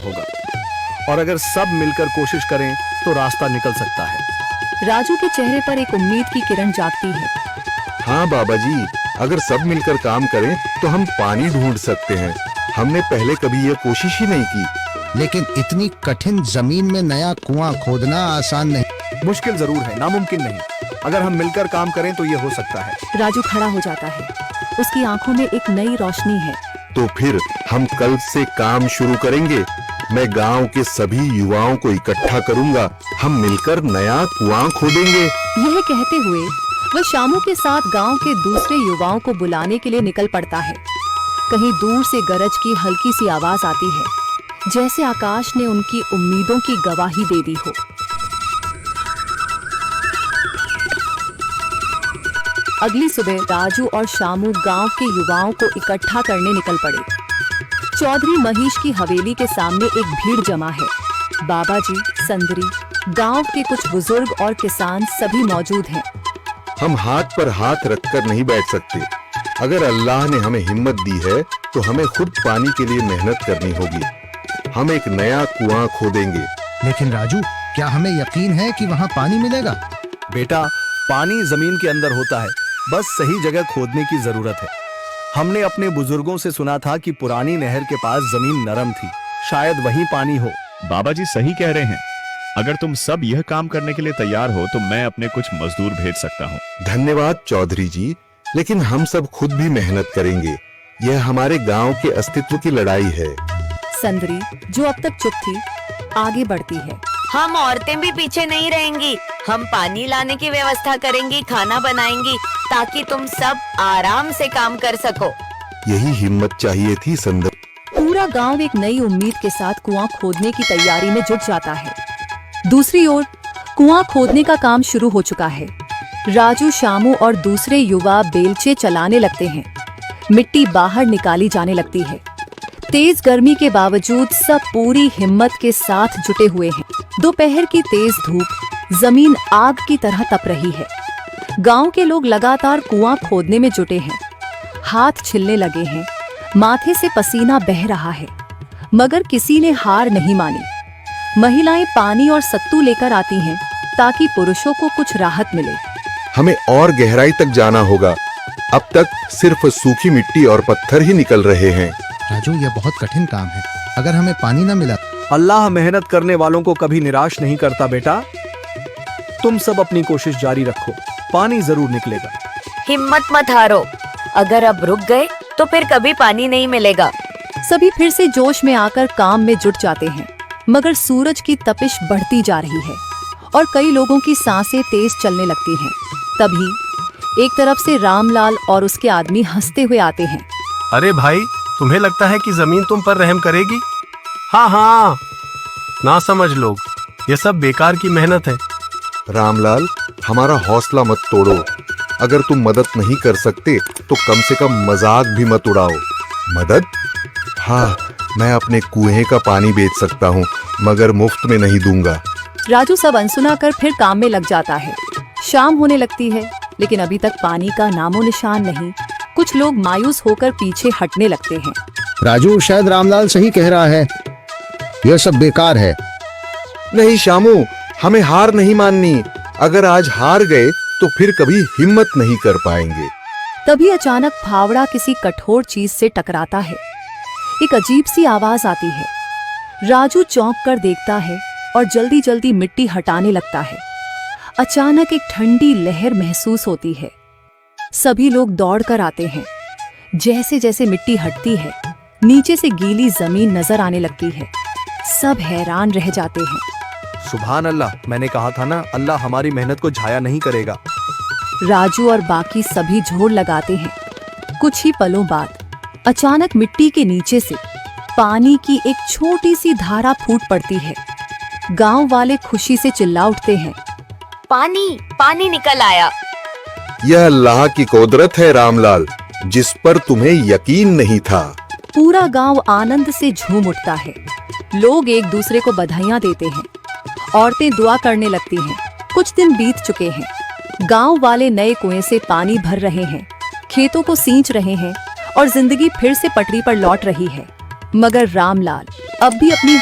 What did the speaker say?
होगा, और अगर सब मिलकर कोशिश करें तो रास्ता निकल सकता है। राजू के चेहरे पर एक उम्मीद की किरण जागती है। हाँ बाबा जी, अगर सब मिलकर काम करें तो हम पानी ढूंढ सकते हैं। हमने पहले कभी ये कोशिश ही नहीं की। लेकिन इतनी कठिन जमीन में नया कुआं खोदना आसान नहीं। मुश्किल जरूर है, नामुमकिन नहीं। अगर हम मिलकर काम करें तो ये हो सकता है। राजू खड़ा हो जाता है, उसकी आंखों में एक नई रोशनी है। तो फिर हम कल से काम शुरू करेंगे। मैं गांव के सभी युवाओं को इकट्ठा करूंगा। हम मिलकर नया कुआं खोदेंगे। यह कहते हुए वह शामू के साथ गांव के दूसरे युवाओं को बुलाने के लिए निकल पड़ता है। कहीं दूर से गरज की हल्की सी आवाज आती है, जैसे आकाश ने उनकी उम्मीदों की गवाही दे दी हो। अगली सुबह राजू और शामू गांव के युवाओं को इकट्ठा करने निकल पड़े। चौधरी महेश की हवेली के सामने एक भीड़ जमा है। बाबा जी, संदरी, गांव के कुछ बुजुर्ग और किसान सभी मौजूद हैं। हम हाथ पर हाथ रखकर नहीं बैठ सकते। अगर अल्लाह ने हमें हिम्मत दी है तो हमें खुद पानी के लिए मेहनत करनी होगी। हम एक नया कुआं खोदेंगे। लेकिन राजू, क्या हमें यकीन है कि वहाँ पानी मिलेगा? बेटा, पानी जमीन के अंदर होता है, बस सही जगह खोदने की जरूरत है। हमने अपने बुजुर्गों से सुना था कि पुरानी नहर के पास जमीन नरम थी, शायद वहीं पानी हो। बाबा जी सही कह रहे हैं। अगर तुम सब यह काम करने के लिए तैयार हो तो मैं अपने कुछ मजदूर भेज सकता हूँ। धन्यवाद चौधरी जी, लेकिन हम सब खुद भी मेहनत करेंगे। यह हमारे गांव के अस्तित्व की लड़ाई है। संदरी, जो अब तक चुप थी, आगे बढ़ती है। हम औरतें भी पीछे नहीं रहेंगी। हम पानी लाने की व्यवस्था करेंगी, खाना बनाएंगी, ताकि तुम सब आराम से काम कर सको। यही हिम्मत चाहिए थी संदर। पूरा गांव एक नई उम्मीद के साथ कुआं खोदने की तैयारी में जुट जाता है। दूसरी ओर कुआं खोदने का काम शुरू हो चुका है। राजू, शामू और दूसरे युवा बेलचे चलाने लगते हैं। मिट्टी बाहर निकाली जाने लगती है। तेज गर्मी के बावजूद सब पूरी हिम्मत के साथ जुटे हुए हैं। दोपहर की तेज धूप जमीन आग की तरह तप रही है। गांव के लोग लगातार कुआं खोदने में जुटे हैं। हाथ छिलने लगे हैं, माथे से पसीना बह रहा है, मगर किसी ने हार नहीं मानी। महिलाएं पानी और सत्तू लेकर आती हैं ताकि पुरुषों को कुछ राहत मिले। हमें और गहराई तक जाना होगा। अब तक सिर्फ सूखी मिट्टी और पत्थर ही निकल रहे हैं। राजू, यह बहुत कठिन काम है। अगर हमें पानी न मिला? अल्लाह मेहनत करने वालों को कभी निराश नहीं करता बेटा। तुम सब अपनी कोशिश जारी रखो, पानी जरूर निकलेगा। हिम्मत मत हारो। अगर अब रुक गए तो फिर कभी पानी नहीं मिलेगा। सभी फिर से जोश में आकर काम में जुट जाते हैं, मगर सूरज की तपिश बढ़ती जा रही है और कई लोगों की सांसें तेज चलने लगती हैं। तभी एक तरफ से रामलाल और उसके आदमी हंसते हुए आते हैं। अरे भाई, तुम्हें लगता है कि जमीन तुम पर रहम करेगी? हाँ हाँ, ना समझ लोग, ये सब बेकार की मेहनत है। रामलाल, हमारा हौसला मत तोड़ो। अगर तुम मदद नहीं कर सकते तो कम से कम मजाक भी मत उड़ाओ। मदद? हाँ, मैं अपने कुएं का पानी बेच सकता हूँ, मगर मुफ्त में नहीं दूंगा। राजू सब अनसुना कर फिर काम में लग जाता है। शाम होने लगती है, लेकिन अभी तक पानी का नामो निशान नहीं। कुछ लोग मायूस होकर पीछे हटने लगते हैं। राजू, शायद रामलाल सही कह रहा है। यह सब बेकार है। नहीं शामू, हमें हार नहीं माननी। अगर आज हार गए तो फिर कभी हिम्मत नहीं कर पाएंगे। तभी अचानक फावड़ा किसी कठोर चीज से टकराता है। एक अजीब सी आवाज आती है। राजू चौंक कर देखता है और जल्दी जल्दी मिट्टी हटाने लगता है। अचानक एक ठंडी लहर महसूस होती है। सभी लोग दौड़ कर आते हैं। जैसे जैसे मिट्टी हटती है, नीचे से गीली जमीन नजर आने लगती है। सब हैरान रह जाते हैं। सुभान अल्लाह, मैंने कहा था ना, अल्लाह हमारी मेहनत को जाया नहीं करेगा। राजू और बाकी सभी जोर लगाते हैं। कुछ ही पलों बाद अचानक मिट्टी के नीचे से पानी की एक छोटी सी धारा फूट पड़ती है। गांव वाले खुशी से चिल्ला उठते हैं। पानी पानी निकल आया। यह अल्लाह की कुदरत है रामलाल, जिस पर तुम्हें यकीन नहीं था। पूरा गांव आनंद से झूम उठता है। लोग एक दूसरे को बधाइयां देते हैं। औरतें दुआ करने लगती हैं। कुछ दिन बीत चुके हैं। गांव वाले नए कुएं से पानी भर रहे हैं, खेतों को सींच रहे हैं और जिंदगी फिर से पटरी पर लौट रही है। मगर रामलाल अब भी अपनी